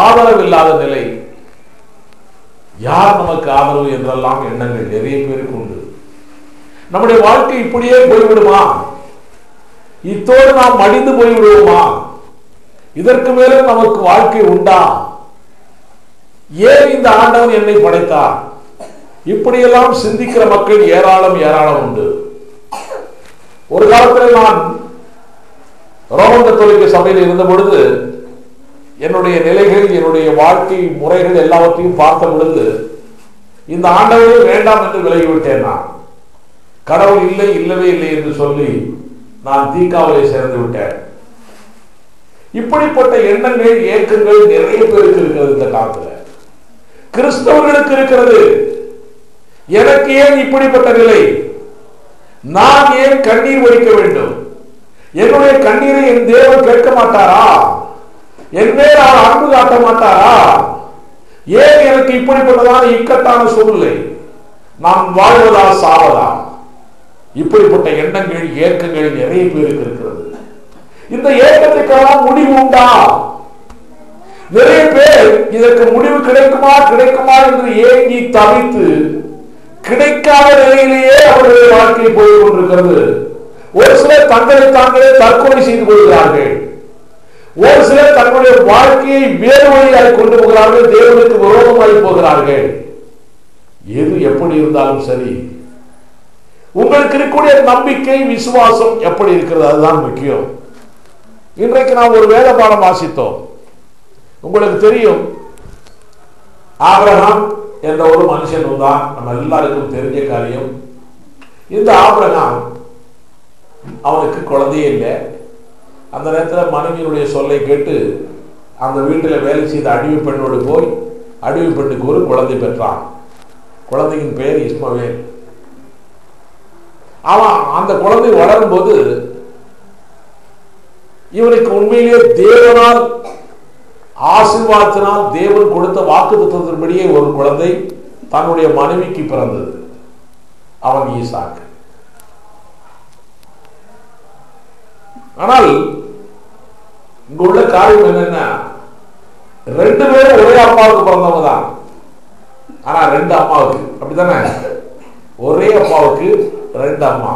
ஆதரவு இல்லாத நிலை, யார் நமக்கு ஆதரவு என்றெல்லாம் எண்ணங்கள் நிறைய பேருக்கு உண்டு. நம்முடைய வாழ்க்கை இப்படியே போய்விடுமா? இத்தோடு நாம் மடிந்து போய்விடுவோமா? இதற்கு மேல நமக்கு வாழ்க்கை உண்டா? ஏன் இந்த ஆண்டவன் என்னை படைத்தார்? இப்படியெல்லாம் சிந்திக்கிற மக்கள் ஏராளம் ஏராளம் உண்டு. ஒரு காலத்தில் நான் ரோமன் கத்தோலிக்க சபையில் இருந்த பொழுது என்னுடைய நிலைகள், என்னுடைய வாழ்க்கை முறைகள் எல்லாவற்றையும் பார்த்த பொழுது இந்த ஆண்டவரே வேண்டாம் என்று விலகிவிட்டேன். நான் கடவுள் இல்லை, இல்லவே இல்லை என்று சொல்லி நான் தீக்காவலை சேர்ந்து விட்டேன். இப்படிப்பட்ட எண்ணங்கள், ஏக்கங்கள் நிறைய பேருக்கு இருக்கிறது. இந்த காலத்தில் கிறிஸ்தவர்களுக்கு இருக்கிறது. எனக்கு ஏன் இப்படிப்பட்ட நிலை? நான் ஏன் கண்ணீர் வடிக்க வேண்டும்? என்னுடைய கண்ணீரை என் தேவன் கேட்க மாட்டாரா? என் மேல் அவர் அன்பு காட்ட மாட்டாரா? ஏன் எனக்கு இப்படிப்பட்டதான இக்கட்டான சூழ்நிலை? நான் வாழ்வதா சாவதா? இப்படிப்பட்ட எண்ணங்கள், ஏக்கங்கள் நிறைய பேருக்கு இருக்கிறது. இந்த ஏக்கத்துக்கெல்லாம் முடிவு உண்டா? நிறைய பேர் இதற்கு முடிவு கிடைக்குமா கிடைக்குமா என்று ஏங்கி தவித்து கிடைக்காத நிலையிலேயே அவருடைய வாழ்க்கை போய் கொண்டிருக்கிறது. ஒரு சிலர் தங்களை தாங்களே தற்கொலை செய்து கொள்கிறார்கள். ஒரு சிலர் தங்களுடைய வாழ்க்கையை வேறு வழியாக கொண்டு போகிறார்கள், தேவனுக்கு விரோதமாய் போகிறார்கள். எது எப்படி இருந்தாலும் சரி, உங்களுக்கு இருக்கக்கூடிய நம்பிக்கை, விசுவாசம் எப்படி இருக்கிறது, அதுதான் முக்கியம். இன்றைக்கு நாம் ஒரு வேத பாடம் வாசித்தோம். உங்களுக்கு தெரியும், ஆபிரகாம் என்ற ஒரு மனுஷன் தான், நம்ம எல்லாருக்கும் தெரிஞ்ச காரியம். இந்த ஆபிரகாம், அவனுக்கு குழந்தையே இல்லை. அந்த நேரத்தில் மனைவியினுடைய சொல்லை கேட்டு அந்த வீட்டில் வேலை செய்த அடிமை பெண்ணோடு போய் அடிமை பெண்ணுக்கு ஒரு குழந்தை பெற்றான். குழந்தையின் பெயர் இஸ்மவேல். அவன் அந்த குழந்தை வளரும் போது இவனுக்கு உண்மையிலேயே தேவனால் ஆசீர்வாதத்தினால் தேவன் கொடுத்த வாக்குத்தத்தத்தின்படியே ஒரு குழந்தை தன்னுடைய மனைவிக்கு பிறந்தது. அவன் ஈசாக்கு. ஆனால் இங்க உள்ள காரியம் என்னன்னா, ரெண்டு பேரும் ஒரே அப்பாவுக்கு பிறந்தவங்க தான். ஆனா ரெண்டு அம்மாவுக்கு, அப்படித்தானே? ஒரே அப்பாவுக்கு ரெண்டு அம்மா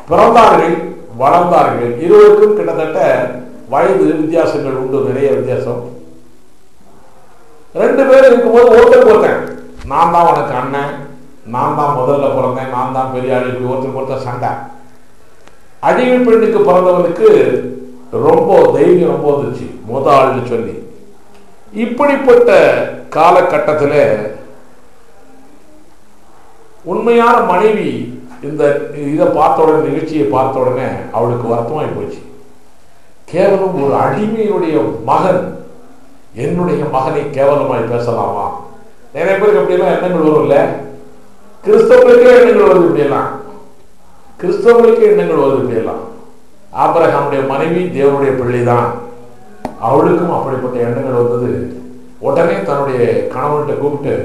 பிறந்தார்கள், வளர்ந்தார்கள். இருவருக்கும் கிட்டத்தட்ட வயது வித்தியாசங்கள் உண்டு, நிறைய வித்தியாசம். ரெண்டு பேரும் இருக்கும்போது ஒருத்தருக்கு ஒருத்தன், நான் தான் உனக்கு அண்ணன், நான் தான் முதல்ல பிறந்தேன், நான் தான் பெரிய ஆள், இப்படி ஒருத்தருக்கு ஒருத்தர் சண்டை. அடிமை பெண்ணுக்கு பிறந்தவனுக்கு ரொம்ப தைரியம் ரொம்ப வந்துச்சு, முத ஆள்னு சொல்லி. இப்படிப்பட்ட காலகட்டத்தில் உண்மையான மனைவி இந்த இதை பார்த்த உடனே, நிகழ்ச்சியை பார்த்த உடனே அவளுக்கு வருத்தமாகி போச்சு. கேவலம் ஒரு அடிமையினுடைய மகன் என்னுடைய மகனை கேவலமாய் பேசலாமா? நிறைய பேருக்கு அப்படியெல்லாம் எண்ணங்கள் வரும் இல்ல? கிறிஸ்தவர்களுக்கே எண்ணங்கள் வருது இப்படியெல்லாம். கிறிஸ்தவர்களுக்கே எண்ணங்கள் வருது இப்படியெல்லாம். ஆபிரகாமுடைய மனைவி தேவனுடைய பிள்ளைதான், அவளுக்கும் அப்படிப்பட்ட எண்ணங்கள் வந்தது. உடனே தன்னுடைய கணவன்கிட்ட கூப்பிட்டு,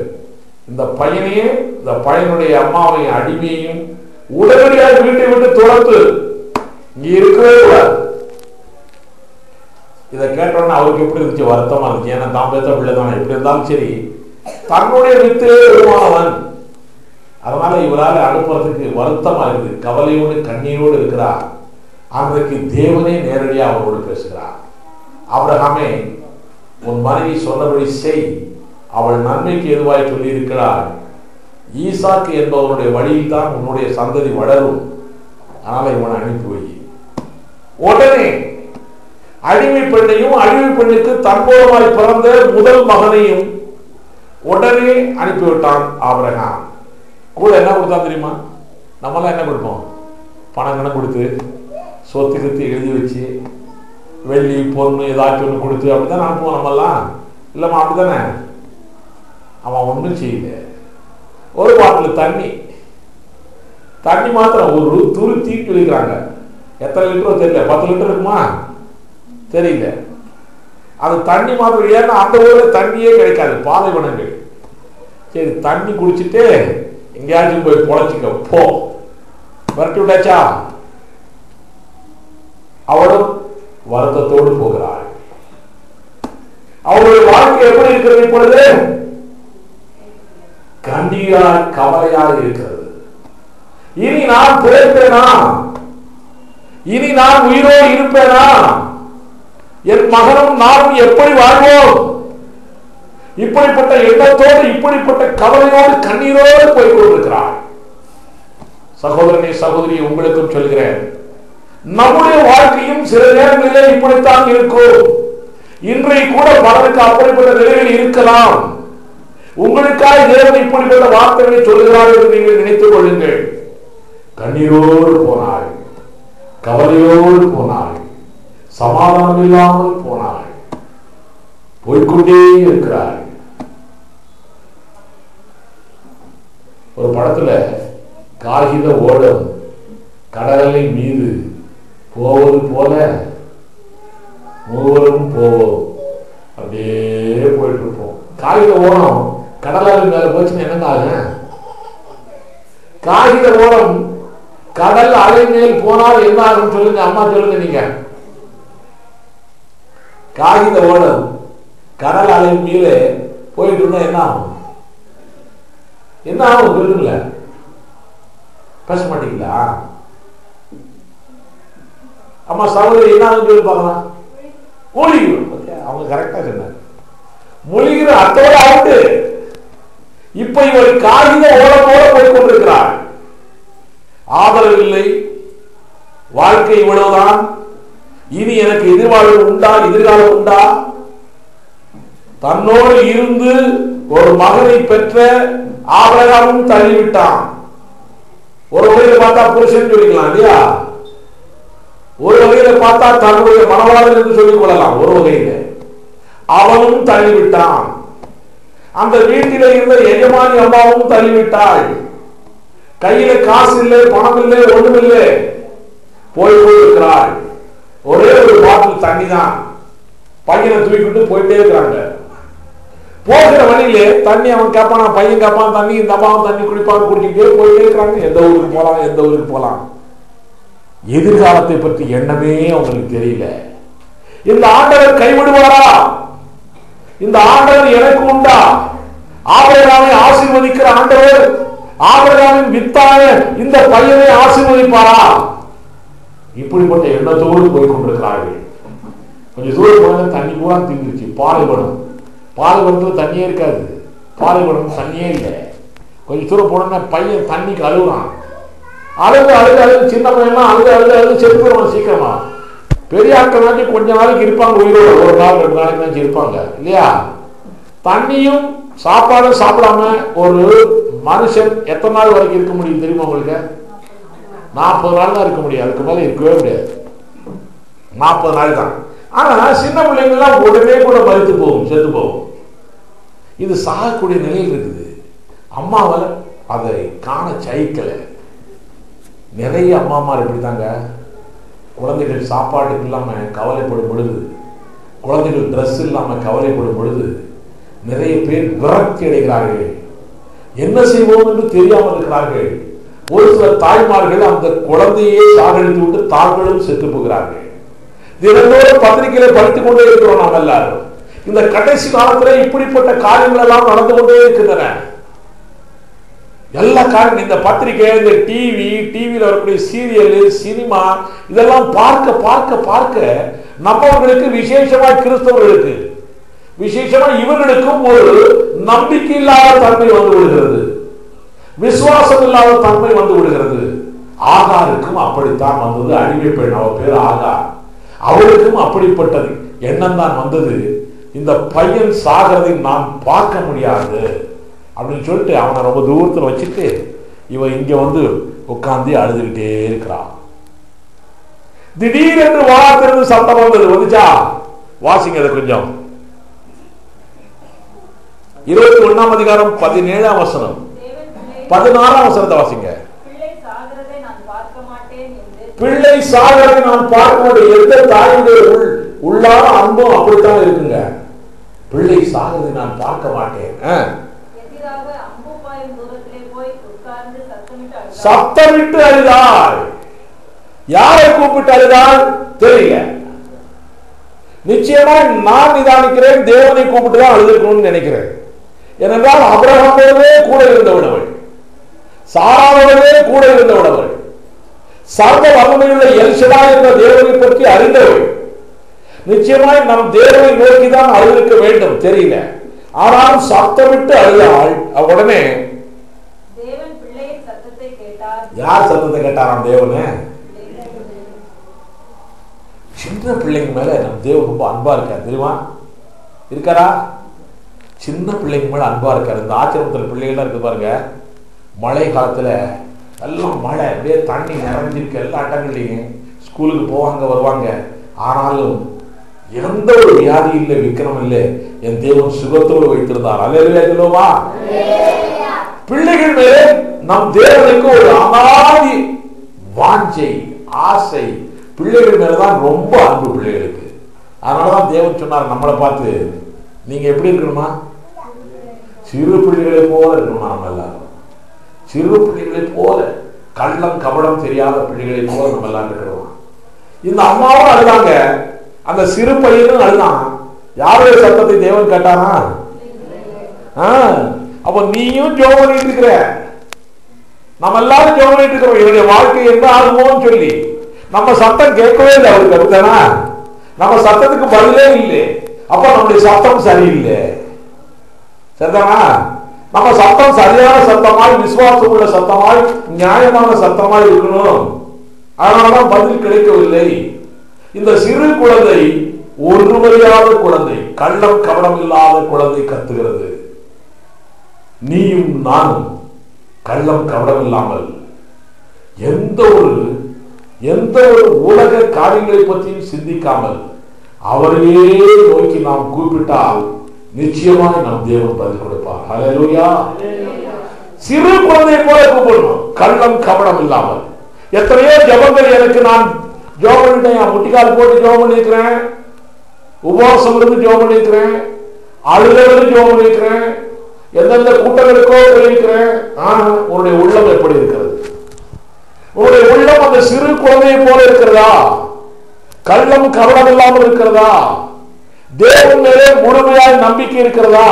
இந்த பையனையே, இந்த பையனுடைய அம்மாவையும் அடிமையையும் உடனடியாக வீட்டை விட்டு துரத்து, இங்க இருக்கவே கூடாது. இதை கேட்டோன்னா அவருக்கு எப்படி இருந்துச்சு? வருத்தமா இருந்துச்சு. ஏன்னா தான் பேத்த பிள்ளைதானே, எப்படி இருந்தாலும் சரி, தன்னுடைய வித்திலே வருமானவன். அதனால இவரால் அனுப்புறதுக்கு வருத்தமா இருக்குது, கவலையோடு கண்ணீரோடு இருக்கிறார். அன்றைக்கு தேவனே நேரடியாக அவரோடு பேசுகிறார். ஆபிரகாமே, உன் மனைவி சொன்னபடி செய், அவள் நன்மைக்கு எதுவாய் சொல்லி இருக்கிறாள். ஈசாக்கு என்பவனுடைய வழியில் தான் உன்னுடைய சந்ததி வளரும். அதனால இவனை அனுப்பி வை. உடனே அடிமை பெண்ணையும், அடிமை பெண்ணுக்கு தன்போலமாய் பிறந்த முதல் மகனையும் உடனே அனுப்பிவிட்டான் ஆபிரகாம். கூட என்ன கொடுத்தான் தெரியுமா? நம்மளாம் என்ன கொடுப்போம்? பணம் கணக்கு கொடுத்து, சொத்து கித்து எழுதி வச்சு, வெள்ளி பொண்ணு ஏதாச்சும் ஒன்று கொடுத்து அப்படிதான் அனுப்புவோம் நம்மெல்லாம். இல்லைம்மா, அப்படித்தானே? அவன் ஒன்றும் செய்யல. ஒரு பாட்டில் தண்ணி மாத்திரம் ஒரு துரு தீட்டு வைக்கிறாங்க. எத்தனை லிட்டரோ தெரியல, 10 லிட்டர் இருக்குமா தெரியல. அது தண்ணி மாத்திரம். ஏன்னா அந்த ஊர்ல தண்ணியே கிடைக்காது, பாலைவனங்கள். சரி, தண்ணி குடிச்சிட்டு எங்கேயாச்சும் போய் பொழைச்சிக்க போ, விரட்டி விட்டாச்சா? அவளும் வருத்தத்தோடு போகிறாள். அவருடைய வாழ்க்கை எப்படி இருக்கிறது? இப்பொழுது கண்ணீராய் கவலையாக இருக்கிறது. இனி நான் பிழைப்பேனா? இனி நான் உயிரோடு இருப்பேனா? என் மகனும் நானும் எப்படி வாழ்வோம்? இப்படிப்பட்ட எண்ணத்தோடு, இப்படிப்பட்ட கவலையோடு, கண்ணீரோடு போய் கொண்டிருக்கிறார். சகோதரனே, சகோதரி, உங்களுக்கும் சொல்கிறேன், நம்முடைய வாழ்க்கையும் சில நேரங்களிலே இப்படித்தான் இருக்கும். இன்றைக்கு கூட பலருக்கு அப்படிப்பட்ட நிலைகள் இருக்கலாம். உங்களுக்காக தேவன் இப்படிப்பட்ட வார்த்தைகளை சொல்கிறார் என்று நீங்கள் நினைத்துக் கொள்ளுங்கள். கண்ணீரோடு போனாய், கவலையோடு போனாய், சமாதானம் இல்லாமல் போனாய், போய்கொண்டே இருக்கிறாய். ஒரு படத்துல காகித ஓடம் கடலை மீது போவது போல மூவரும் போவோம், அப்படியே போயிட்டு இருப்போம். காகித ஓடம் கடலின் மேல போச்சுன்னா என்னங்க ஆகும்? காகித ஓடம் கடல் அலை மேல் போனால் என்ன ஆகும் சொல்லுங்க, அம்மா சொல்லுங்க நீங்க. காகித ஓடம் கடல் அலை மேலே போயிட்டு இருந்தா என்ன ஆகும்? என்ன ஆகும் சொல்லுங்கள? பேச மாட்டீங்களா? அம்மா சகோதரி என்ன ஆகும் சொல்லி பார்க்கலாம். மூழ்கிடும். அவங்க கரெக்டா சொன்னாங்க, மூழ்கிற அத்தோட அவுட்டு. இப்ப இவர் காகித ஓடத்தோட போய் கொண்டிருக்கிறார். ஆதரவு இல்லை, வாழ்க்கை இவ்வளவுதான், இனி எனக்கு எதிர்வாழ்வு உண்டா, எதிர்காலம் உண்டா? தன்னோடு இருந்து ஒரு மகனை பெற்ற ஆபிரகாமும் தள்ளிவிட்டான். ஒரு வகையில பார்த்தா புருஷன் சொல்லிக்கலாம் இல்லையா, ஒரு வகையில பார்த்தா தன்னுடைய மனவாளன் என்று சொல்லிக் கொள்ளலாம். ஒரு வகையில அவனும் தள்ளிவிட்டான். அந்த வீட்டில இருந்த எஜமானி அம்மாவும் தள்ளிவிட்டாள். கையில காசு இல்லை, பணம் இல்லை, ஒண்ணும் இல்லை, போயிருக்கிறாள். ஒரே ஒரு பாட்டில் தண்ணி தான். பையனை தூக்கிட்டு போயிட்டே இருக்கிறாங்க. போகிற வழியிலே தண்ணி அவன் கேட்பான், பையன் கேட்பான் தண்ணி, இந்த அம்மாவும் தண்ணி குடிப்பான், குடிச்சுட்டே போயிட்டே இருக்கிறாங்க. எந்த ஊருக்கு போலாம், எந்த ஊருக்கு போலாம். எதிர்காலத்தை பற்றி எண்ணமே அவங்களுக்கு தெரியல. இந்த ஆண்டவர் கைவிடுவாரா? இந்த ஆண்டவர் எனக்கு உண்டா? ஆபிரகாமை ஆசீர்வதிக்கிற ஆண்டவர் ஆபிரகாமின் வித்தான இந்த பையனை ஆசீர்வதிப்பாரா? இப்படிப்பட்ட எண்ணத்தோடு போய் கொண்டிருக்கிறார்கள். கொஞ்சம் தூரம் போன தண்ணி பூரா தீர்ந்துச்சு. பாலைவனம், பாலைவனத்துல தண்ணியே இருக்காது. பாலைவனம் தண்ணியே இல்லை. கொஞ்சம் தூரம் போன பையன் தண்ணிக்கு அழுகுறான். அழுது அழுது அழுது சின்ன பையன்லாம் அழுது அழுது அழுது செத்து போயிடுவான் சீக்கிரமா. பெரிய ஆட்கள் நாட்டி கொஞ்ச நாளைக்கு இருப்பாங்க உயிரோடு, ஒரு நாள் 2 நாளைக்கு தான் இருப்பாங்க இல்லையா? தண்ணியும் சாப்பாடும் சாப்பிடாம ஒரு மனுஷன் எத்தனை நாள் வரைக்கும் இருக்க முடியும் தெரியுமா உங்களுக்கு? 40 நாள் தான் இருக்க முடியும், அதுக்கு மேல இருக்கவே முடியாது. 40 நாள் தான். ஆனா சின்ன பிள்ளைங்கள்லாம் உடனே கூட மறித்து போகும், செத்து போகும். இது சாகக்கூடிய நிலையில் இருக்குது. அம்மாவால் அதை காண சகிக்கல. நிறைய அம்மாமார் எப்படித்தாங்க, குழந்தைகள் சாப்பாட்டுக்கு இல்லாம கவலைப்படும் பொழுது, குழந்தைகள் ட்ரெஸ் இல்லாம கவலைப்படும் பொழுது நிறைய பேர் விரக்தி அடைகிறார்கள். என்ன செய்வோம் என்று தெரியாமல் இருக்கிறார்கள். ஒரு சில தாய்மார்கள் அந்த குழந்தையே சாகடித்து விட்டு தாங்களும் செத்து போகிறார்கள். தினந்தோறும் பத்திரிகையில படித்துக் கொண்டே இருக்கிறோம் நாம் எல்லாரும். இந்த கடைசி காலத்துல இப்படிப்பட்ட காரியங்கள் எல்லாம் நடந்து கொண்டே இருக்கின்றன. எல்லா காரணம் இந்த பத்திரிகை, இந்த டிவியில வரக்கூடிய சீரியல், சினிமா, இதெல்லாம் பார்க்க பார்க்க பார்க்க நம்மவர்களுக்கு, விசேஷமா கிறிஸ்தவர்களுக்கு, விசேஷமா இவர்களுக்கும் ஒரு நம்பிக்கை இல்லாத தன்மை வந்து விடுகிறது, விசுவாசம் இல்லாத தன்மை வந்து விடுகிறது. ஆகாருக்கும் அப்படித்தான் வந்தது. அடிமை பெண், அவ பேர் ஆகார். அவளுக்கும் அப்படிப்பட்டது எண்ணம் தான் வந்தது. இந்த பையன் சாகிறதை நான் பார்க்க முடியாது அப்படின்னு சொல்லிட்டு அவனை ரொம்ப தூரத்தில் வச்சுட்டு இவன் இங்க வந்து உட்கார்ந்து அழுதுகிட்டே இருக்கிறான். திடீரென்று வாரத்திலிருந்து சத்தம் வந்தது. வந்துச்சா? வாசிங்க அதை கொஞ்சம். 21ஆம் அதிகாரம் 17ஆம் வசனம், 16ஆம் வசனத்தை வாசிங்க. பிள்ளை சாகிறதை நான் பார்க்க மாட்டேன். எந்த தாயுடைய உள்ளான அன்பும் அப்படித்தான் இருக்குங்க. பிள்ளை சாகிறதை நான் பார்க்க மாட்டேன். சத்தமிட்டு அழுதாள். யாரை கூப்பிட்டு அழுதாள் தெரியல. நிச்சயமா நான் நிதானிக்கிறேன், தேவனை கூப்பிட்டு தான் அழுதுக்கணும்னு நினைக்கிறேன். ஏனென்றால் ஆபிரகாமோடவே கூட இருந்தவள், சாராவோடவே கூட இருந்தவள், சர்வ வல்லமையுள்ள எல்ஷடாய் என்ற தேவனை பற்றி அறிந்தவள். நிச்சயமாய் நம் தேவனை நோக்கிதான் அழுதிருக்க வேண்டும், தெரியல. ஆனாலும் சத்தமிட்டு அழுதாள். உடனே தேவன் பிள்ளையின் சத்தத்தை கேட்டார். யார் சத்தத்தை கேட்டாராம்? தேவனே. சின்ன பிள்ளைங்க மேல நம் தேவன் ரொம்ப அன்பா இருக்காரு, தெரியுமா? இருக்காரா? சின்ன பிள்ளைங்க மேல அன்பா இருக்காரு. இந்த ஆச்சிரமத்தில் பிள்ளைகள்லாம் இருக்கு பாருங்க, மழை காலத்துல எல்லாம் மழை அப்படியே தண்ணி நிறைஞ்சிருக்கு எல்லா இடங்கள்லையும். ஸ்கூலுக்கு போவாங்க வருவாங்க. ஆனாலும் எந்த ஒரு வியாதி இல்லை, விக்கிரம் இல்லை, என் தேவன் சுகத்தோடு வைத்திருந்தார். அல்லேலூயா சொல்லுவோமா? பிள்ளைகள் மேலே நம் தேவனுக்கு ஒரு அனாதி வாஞ்சை, ஆசை. பிள்ளைகள் மேலதான் ரொம்ப அன்பு பிள்ளைகளுக்கு. அதனாலதான் தேவன் சொன்னார் நம்மளை பார்த்து, நீங்க எப்படி இருக்கணுமா? சிறு பிள்ளைகளை போல இருக்கணுமா? நம்ம எல்லாரும் சிறு பிள்ளைகளை போல, கள்ளம் கபடம் தெரியாத பிள்ளைகளை போல நம்ம எல்லாம் இருக்கிறோம். இந்த அம்மாவும் அழுதாங்க, அந்த சிறு பையனும் அழுதான். யாருடைய சத்தத்தை தேவன் கேட்டானா? அப்ப நீயும் ஜெபம் பண்ணிட்டு இருக்கிற, நம்ம எல்லாரும் ஜெபம் பண்ணிட்டு இருக்கிறோம், என்னுடைய வாழ்க்கை என்ன ஆகுமோன்னு சொல்லி. நம்ம சத்தம் கேட்கவே இல்லை அவருக்கு, அப்படித்தானா? நம்ம சத்தத்துக்கு பதிலே இல்லை. அப்ப நம்முடைய சத்தம் சரியில்லை, சரிதானா? நம்ம சத்தம் சரியான சத்தமாய், விசுவாசம் உள்ள சத்தமாய், நியாயமான சத்தமாய் இருக்கணும். அதனாலதான் பதில் கிடைக்கவில்லை. இந்த சிறு குழந்தை ஒருவரையாத குழந்தை, கள்ளம் கபடம் இல்லாத குழந்தை கத்துகிறது. நீயும் நானும் கள்ளம் கபடம் இல்லாமல் எந்த ஒரு உலக காரியங்களை பற்றியும் சிந்திக்காமல் அவரையே நோக்கி நாம் கூப்பிட்டால் நிச்சயமாக நம் தேவன் பதில் கொடுப்பார். ஹல்லேலூயா. சிறு குழந்தை போல கூப்பிடணும், கள்ளம் கபடம் இல்லாமல். எத்தனையோ ஜெபங்கள் எனக்கு நான் ஜெபம் பண்ணிட்டேன், முட்டிக்கால் போட்டு ஜெபம் பண்ணிருக்கிறேன், உபவாசம் இருந்து ஜெபம் பண்ணிருக்கிறேன், அழுகிறது ஜெபம் பண்ணிருக்கிறேன், எந்தெந்த கூட்டங்களுக்கோ போயிருக்கிறேன். உன்னுடைய உள்ளம் எப்படி இருக்கிறது? உன்னுடைய உள்ளம் அந்த சிறு குழந்தையை போல இருக்கிறதா? கள்ளம் கபடம் இல்லாமல் இருக்கிறதா? தேவன் மேலே முழுமையாய் நம்பிக்கை இருக்கிறதா?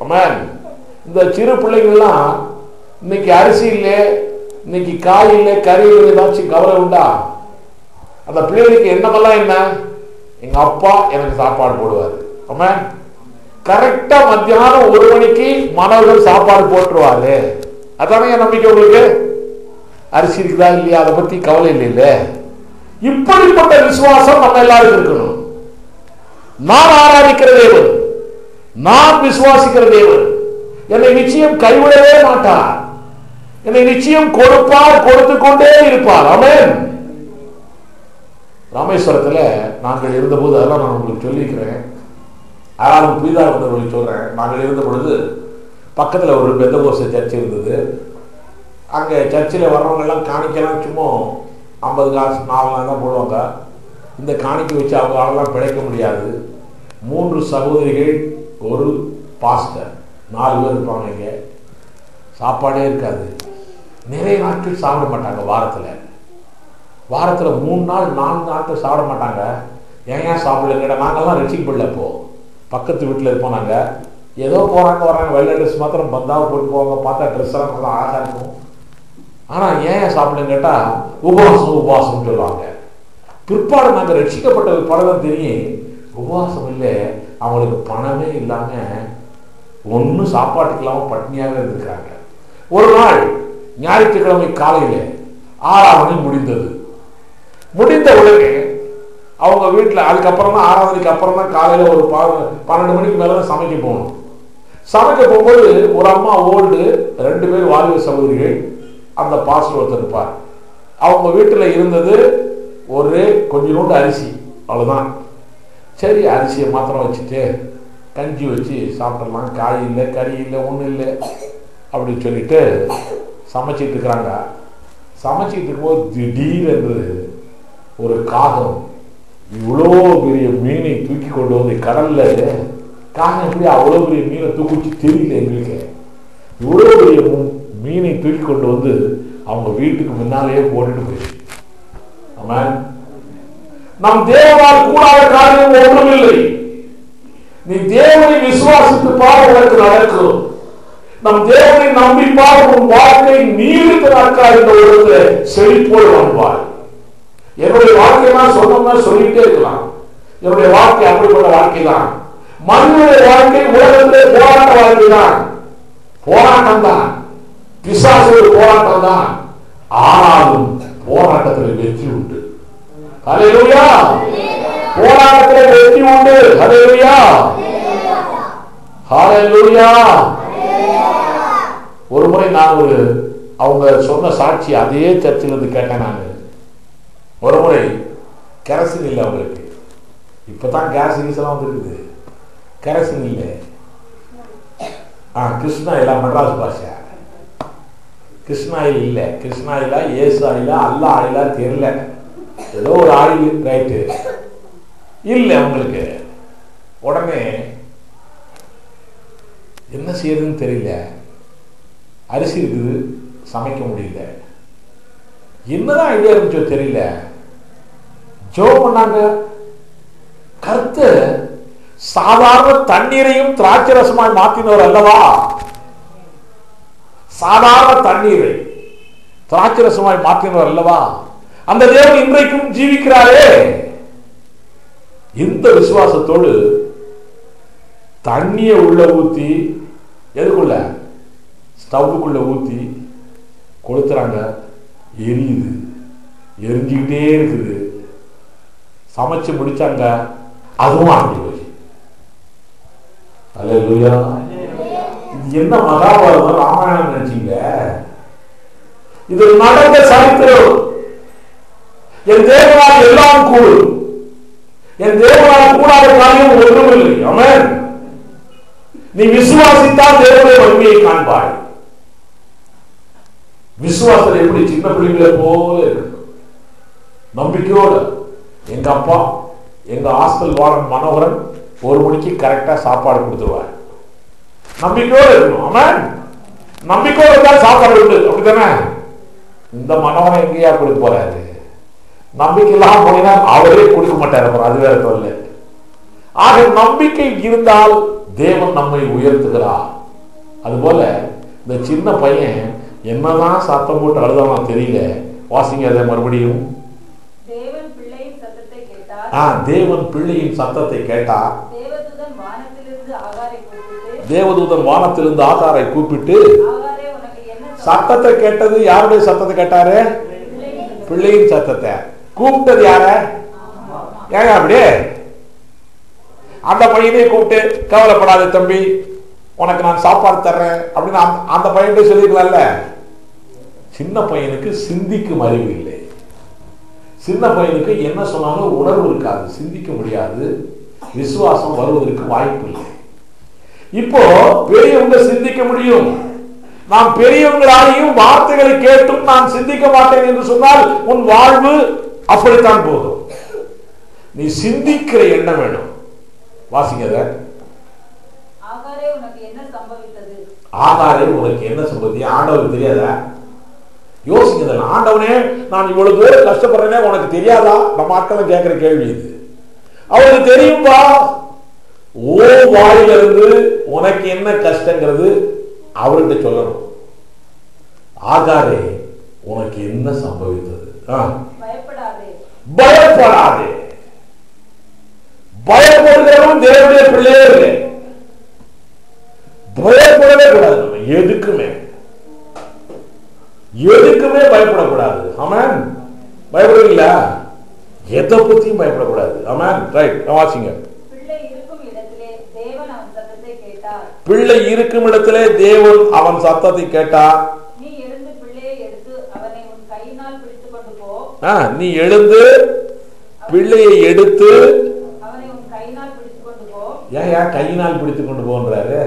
ஆமென். இந்த சிறு பிள்ளைகள்லாம் இன்னைக்கு அரிசி இல்லை, இன்னைக்கு காய் இல்லை, கறி இல்லை, ஏதாச்சும் கவலை உண்டா? அந்த பிள்ளைகளுக்கு என்னமெல்லாம் என்ன? எங்க அப்பா எனக்கு சாப்பாடு போடுவாரு. ஆமென். கரெக்டா மத்தியானம் 1 மணிக்கு மாணவர்கள் சாப்பாடு போட்டுருவாரு. அதானே என் நம்பிக்கை. உங்களுக்கு அரிசி இருக்குதா இல்லையா அதை பத்தி கவலை இல்லை. இப்படிப்பட்ட விசுவாசம் நம்ம எல்லாருக்கும் இருக்கணும். நான் ஆராதிக்கிற தேவன், நான் விசுவாசிக்கிற தேவன் என்னை நிச்சயம் கைவிடவே மாட்டார். என்னை நிச்சயம் கொடுப்பார், கொடுத்து கொண்டே இருப்பார். ஆமென். ராமேஸ்வரத்துல நாங்கள் இருந்தபோது, அதெல்லாம் நான் உங்களுக்கு சொல்லியிருக்கிறேன், ஆனாலும் புதிதாக வந்தவர்களுக்கு சொல்றேன். நாங்கள் இருந்த பொழுது பக்கத்துல ஒரு பெந்தகோஸ்து சர்ச் இருந்தது. அங்க சர்ச்சில் வர்றவங்க எல்லாம் காணிக்கலாம் சும்மா 50 காசு 4 தான் போடுவாங்க. இந்த காணிக்கை வச்சு அவங்க ஆளெல்லாம் பிழைக்க முடியாது. 3 சகோதரிகள், ஒரு பாஸ்டர், 4 பேர் இருப்பாங்க. இங்க சாப்பாடே இருக்காது. நிறைய நாட்கள் சாப்பிட மாட்டாங்க. வாரத்தில் 3 நாள் 4 நாட்கள் சாப்பிட மாட்டாங்க. ஏன் சாப்பிடல கேட்டால், நாங்கள்லாம் ரசிக்கப்படல. இப்போ பக்கத்து வீட்டில் இருப்போம். நாங்கள் ஏதோ போகிறாங்க வராங்க, வெள்ளை ட்ரெஸ் மாத்திரம் பந்தாவை போட்டு போவாங்க. பார்த்தா ட்ரெஸ் எல்லாம் கொஞ்சம் அழகாக இருக்கும். ஆனால் ஏன் சாப்பிடலன்னு கேட்டால் உபவாசம் சொல்லுவாங்க. பிற்பாடு நாங்கள் ரட்சிக்கப்பட்ட படம் தெரியும், உபவாசம் இல்லை, அவங்களுக்கு பணமே இல்லாமல் ஒன்றும் சாப்பாட்டுக்கு இல்லாமல் பட்னியாக இருந்துக்கிறாங்க. ஒரு நாள் ஞாயிற்றுக்கிழமை காலையில் 6 மணி முடிந்தது. முடிந்த உடனே அவங்க வீட்டில், அதுக்கப்புறம் தான் 6 அப்புறம் தான் காலையில் ஒரு 12 மணிக்கு மேலே தான் சமைக்க போகணும். சமைக்க போகும்போது ஒரு அம்மா ஓல்டு, 2 பேர் வாலிப சகோதரிகள், அந்த பாஸ்டர் ஒருத்தர் இருப்பார். அவங்க வீட்டில் இருந்தது ஒரு கொஞ்சோண்டு அரிசி, அவ்வளோதான். சரி, அரிசியை மாத்திரம் வச்சுட்டு கஞ்சி வச்சு சாப்பிடலாம், காய் இல்லை, கறி இல்லை, ஒன்றும் இல்லை அப்படின்னு சொல்லிட்டு சமைச்சிட்டு இருக்கிறாங்க. சமைச்சிட்டு இருக்கும்போது திடீரென்று ஒரு காகம் இவ்வளோ பெரிய மீனை தூக்கி கொண்டு வந்து கடல்ல, காகம் எப்படி அவ்வளோ பெரிய மீனை தூக்கிச்சு தெரியல எங்களுக்கு. இவ்வளோ பெரிய மீனை தூக்கி கொண்டு வந்து அவங்க வீட்டுக்கு முன்னாலேயே போட்டுட்டு போயிடுச்சு. ஆமாம். நம் தேவனால் கூடாத காரியம் ஒன்றுமில்லை. நீ தேவனை விசுவாசித்து பார், உனக்கு நடக்கும். நம் தேவனை நம்பி பார், உன் வாழ்க்கை நீடித்த நாட்கள் இந்த உலகத்தில் செழிப்போடு வாழ்வாய். என்னுடைய வாழ்க்கையெல்லாம் சொன்னோம்னா சொல்லிட்டே இருக்கலாம். என்னுடைய வாழ்க்கை அப்படிப்பட்ட வாழ்க்கை தான். மனிதனுடைய வாழ்க்கை உலகத்திலே போராட்ட வாழ்க்கை தான். போராட்டம் தான், பிசாசு போராட்டம் தான். ஆனாலும் போராட்டத்தில் வெற்றி உண்டு. ஹல்லேலூயா. போராட்டத்தில் வெற்றி உண்டு. ஹல்லேலூயா, ஹல்லேலூயா. ஒரு முறை நான் அவங்க சொன்ன சாட்சி அதே சர்ச்சில் இருந்து கேட்டேன். நான் ஒரு முறை கெரசின் இல்லை அவங்களுக்கு. இப்பதான் கேஸ் எல்லாம் வந்துருக்குது. கெரசின் இல்லை. கிருஷ்ணா இல்ல, மெட்ராஸ் பாஷா. கிருஷ்ணா இல்ல, கிருஷ்ணா இல்ல, ஏசு ஆயில, அல்லா ஆயிலா தெரியல, ஏதோ ஒரு ஆயில் ரைட்டு இல்ல அவங்களுக்கு. உடனே என்ன செய்யறதுன்னு தெரியல. அரிசி இருக்குது, சமைக்க முடியல. என்னதான் ஐடியா இருந்துச்சோ தெரியல. ஜெபம் பண்ணாங்க. கர்த்தர் சாதாரண தண்ணீரையும் திராட்சை ரசமாய் மாற்றினவர் அல்லவா? சாதாரண தண்ணீரை திராட்சை ரசமாய் மாற்றினவர் அல்லவா? அந்த தேவன் இன்றைக்கும் ஜீவிக்கிறாரே. இந்த விசுவாசத்தோடு தண்ணியை உள்ள ஊத்தி, எதுக்குள்ள? ஸ்டவ்வுக்குள்ள ஊத்தி கொளுத்துறாங்க. எரியுது, எரிஞ்சுக்கிட்டே இருக்குது. சமைச்சு முடிச்சாங்க, அதுவும் ஆண்டு போய். அல்லேலூயா. இது என்ன மகாபாரதம், ராமாயணம் நினைச்சீங்க? இது நடந்த சரித்திரம். என் தேவனால் எல்லாம் கூடும். என் தேவனால் கூடாத காரியம் ஒன்றுமில்லை. ஆமென். நீ விசுவாசித்தால் தேவனுடைய மகிமையை காண்பாய். விசுவாசம் எப்படி சின்ன பிள்ளைகளை போல இருக்கு. நம்பிக்கையோடு. எங்க அப்பா, எங்க ஹாஸ்டல் வார்டன் மனோகரன் 1 மணிக்கு கரெக்டா சாப்பாடு கொடுத்துருவார். நம்பிக்கையோடு இருக்கணும். ஆமென். நம்பிக்கையோடு இருந்தால் சாப்பாடு உண்டு. அப்படித்தானே? இந்த மனோகரன் எங்கேயா கொடுக்க போறாரு? நம்பிக்கை இல்லாம போனா அவரே கொடுக்க மாட்டார். அது வேற தொல்லை. ஆக நம்பிக்கை இருந்தால் தேவன் நம்மை உயர்த்துகிறார். அதுபோல இந்த சின்ன பையன் என்னதான் சத்தம் போட்டு அழுதானா தெரியல. வாசிங்க அதை மறுபடியும். தேவன் பிள்ளையின் சத்தத்தை கேட்டார். தேவன் பிள்ளையின் சத்தத்தை கேட்டார். தேவதூதன் வானத்திலிருந்து ஆகாரை கூப்பிட்டு ஆகாரே உனக்கு என்ன சத்தத்தை கேட்டது. யாருடைய சத்தத்தை கேட்டாரு? பிள்ளையின் சத்தத்தை. கூப்பிட்டது யார? ஏங்க அப்படியே அந்த பையனே கூப்பிட்டு, கவலைப்படாத தம்பி, உனக்கு நான் சாப்பாடு தர்றேன் அப்படின்னு அந்த பையன்கிட்ட சொல்லிக்கலாம்ல. சின்ன பையனுக்கு சிந்திக்கும் அறிவு இல்லை. சின்ன பையனுக்கு என்ன சொன்னாலும் உணர்வு இருக்காது, சிந்திக்க முடியாது, விசுவாசம் வருவதற்கு வாய்ப்பு இல்லை. இப்போ பெரியவங்க சிந்திக்க முடியும். நாம் பெரியவங்களாலையும் வார்த்தைகளை கேட்டும் நான் சிந்திக்க மாட்டேன் என்று சொன்னால் உன் வாழ்வு அப்படித்தான் போதும். நீ சிந்திக்கிற எண்ணம் வேணும். வாசிங்க. ஆகாரே உனக்கு என்ன சம்பவித்தது? ஆகாரே உனக்கு என்ன சம்பவித்தது? ஆண்டவருக்கு தெரியாதா? யோசிங்க. ஆண்டவனே, நான் இவ்வளவு தூரம் கஷ்டப்படுறேனே, உனக்கு தெரியாதா? நம்ம ஆட்கள் கேட்கிற கேள்வி இது. அவருக்கு தெரியும்பா. ஓ வாயிலிருந்து உனக்கு என்ன கஷ்டங்கிறது அவர்கிட்ட சொல்லணும். ஆகாரே உனக்கு என்ன சம்பவித்தது? பயப்படாதே. பயப்படாதே. பயப்படுகிறவன் தேவனுடைய பிள்ளையே இல்லை. பயப்படவே கூடாது. எதுக்குமே பயப்படக்கூடாது. ஆமென். பயப்படுவீங்களா? எதை பத்தியும் பயப்படக்கூடாது. ஆமென். ரைட். வாசிங்க. பிள்ளை இருக்கும் இடத்திலே தேவன் அவன் சத்தத்தை கேட்டார். பிள்ளை இருக்கும் இடத்திலே தேவன் அவன் சத்தத்தை கேட்டார். நீ எழுந்து பிள்ளையை எடுத்து அவனை உன் கையினால் பிடித்துக் கொண்டு போ. நீ எழுந்து பிள்ளையை எடுத்து அவனை உன் கையினால் பிடித்துக் கொண்டு போ. ஏன் கையினால் பிடித்துக் கொண்டு போன்றாரு?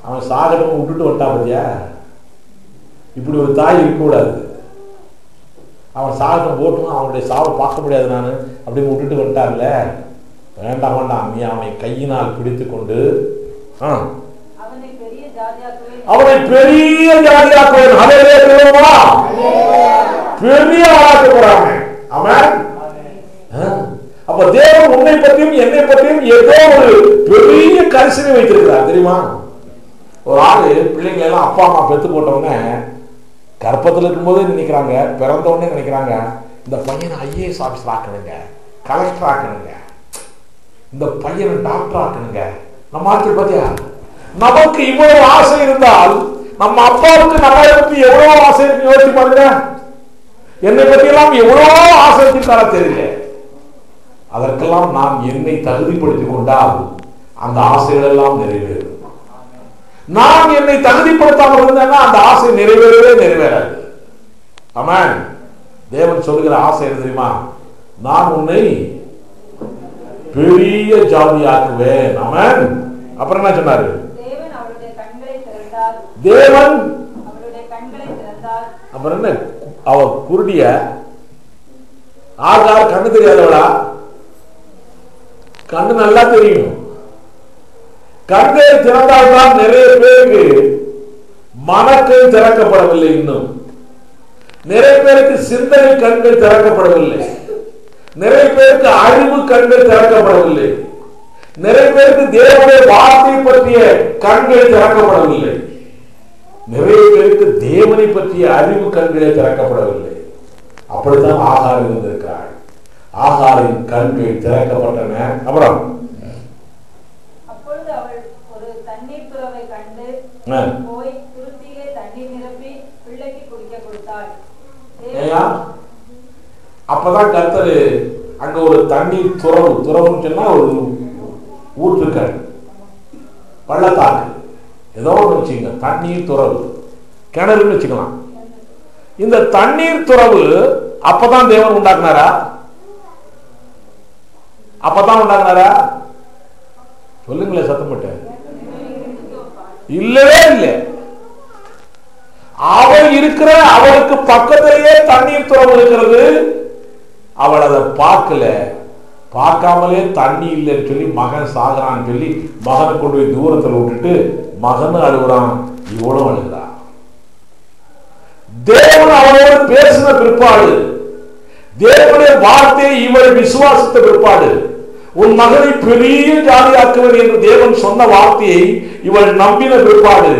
அவன் சாகடம் விட்டுட்டு வட்டா பத்தியா? இப்படி ஒரு தாய் இருக்கக்கூடாது. அவன் சாகடம் போட்டும் அவனுடைய சாவை பார்க்க முடியாது நான் அப்படின்னு விட்டுட்டு வந்துட்டார்ல. வேண்டாம் வேண்டாம், நீ அவனை கையினால் பிடித்து கொண்டு அவனை பெரிய ஜாதியாக்குவேன். பெரிய ஆளாக்க போறாங்க. அவன் அப்ப தேவன் உன்னை பற்றியும் என்னை பற்றியும் ஏதோ ஒரு பெரிய கரிசனை வைத்திருக்கிறார் தெரியுமா? ஒரு ஆளு பிள்ளைங்க எல்லாம் அப்பா அம்மா பெத்து போட்டவொடனே கர்ப்பத்தில் இருக்கும்போதே நினைக்கிறாங்க, பிறந்த உடனே நினைக்கிறாங்க, இந்த பையனை ஐஏஎஸ் ஆபீசர் ஆக்கணுங்க, கலெக்டர் ஆக்கணுங்க, இந்த பையனை டாக்டர் ஆக்கணுங்க. நம்ம ஆட்கள் பார்த்தியா, நமக்கு இவ்வளவு ஆசை இருந்தால் நம்ம அப்பாவுக்கு நம்மளை பற்றி எவ்வளவு ஆசை இருக்கு யோசிச்சு பாருங்க. என்னை பற்றி எல்லாம் எவ்வளவு ஆசை வச்சிருக்காரா தெரியல. அதற்கெல்லாம் நான் என்னை தகுதிப்படுத்திக் கொண்டால் அந்த ஆசைகள் எல்லாம் நிறைவேறும். நான் என்னை தகுதிப்படுத்தாமல் இருந்தேன்னா அந்த ஆசை நிறைவேறவே நிறைவேறாது. ஆமென். தேவன் சொல்லுகிற ஆசை என்ன தெரியுமா? நான் உன்னை பெரிய ஜாதியாக்குவேன். ஆமென். அப்புறம் என்ன சொன்னாரு? தேவன் அவருடைய கண்களை திறந்தார். தேவன் அவருடைய கண்களை திறந்தார். அப்புறம் என்ன? அவ குருடிய ஆகார் கண்ணு தெரியாதவளா? கண்ணு நல்லா தெரியும். கண்களை திறந்தால்தான் நிறைய பேருக்கு மனக்கண் திறக்கப்படவில்லை. இன்னும் நிறைய பேருக்கு சிந்தனை கண்கள் திறக்கப்படவில்லை. நிறைய பேருக்கு அறிவு கண்கள் திறக்கப்படவில்லை. நிறைய பேருக்கு தேவனுடைய வார்த்தை பற்றிய கண்கள் திறக்கப்படவில்லை. நிறைய பேருக்கு தேவனை பற்றிய அறிவு கண்களே திறக்கப்படவில்லை. அப்படித்தான் ஆகார் இருந்திருக்கிறார். ஆகாரின் கண்கள் திறக்கப்பட்டன. அப்புறம் அப்பொழுது அவள் ஒரு தண்ணீர் துறவை கண்டு போய் துருத்தியிலே தண்ணீர் நிரப்பி பிள்ளைக்கு குடிக்க கொடுத்தாள். அப்பதான் கர்த்தர் அங்க ஒரு தண்ணீர் துறவுன்னு சொன்னா ஒரு ஊற்றுக்கள், பள்ளத்தாக்கு, ஏதோ ஒன்று வச்சுங்க, தண்ணீர் துறவு, கிணறுன்னு வச்சுக்கலாம். இந்த தண்ணீர் துறவு அப்பதான் தேவன் உண்டாக்குனாரா? அப்பதான் உண்டாக்குனாரா? சொல்லுங்களேன் சத்தமிட்டு. இல்லவே இல்லை. அவள் இருக்கிற அவளுக்கு பக்கத்திலேயே தண்ணீர் துறவு இருக்கிறது. அவள் அதை பார்க்கல. பார்க்காமலே தண்ணி இல்லைன்னு சொல்லி மகன் சாகுறான்னு சொல்லி மகனை கொண்டு போய் தூரத்தில் விட்டுட்டு மகனும் அழுகுறான், இவளும் அழுகிறான். தேவன் அவளோடு பேசின பிற்பாடு, தேவனுடைய வார்த்தையை இவள் விசுவாசித்த பிற்பாடு, உன் மகனை பெரிய ஜாதியாக்குவன் என்று தேவன் சொன்ன வார்த்தையை இவள் நம்பின பிற்பாடு,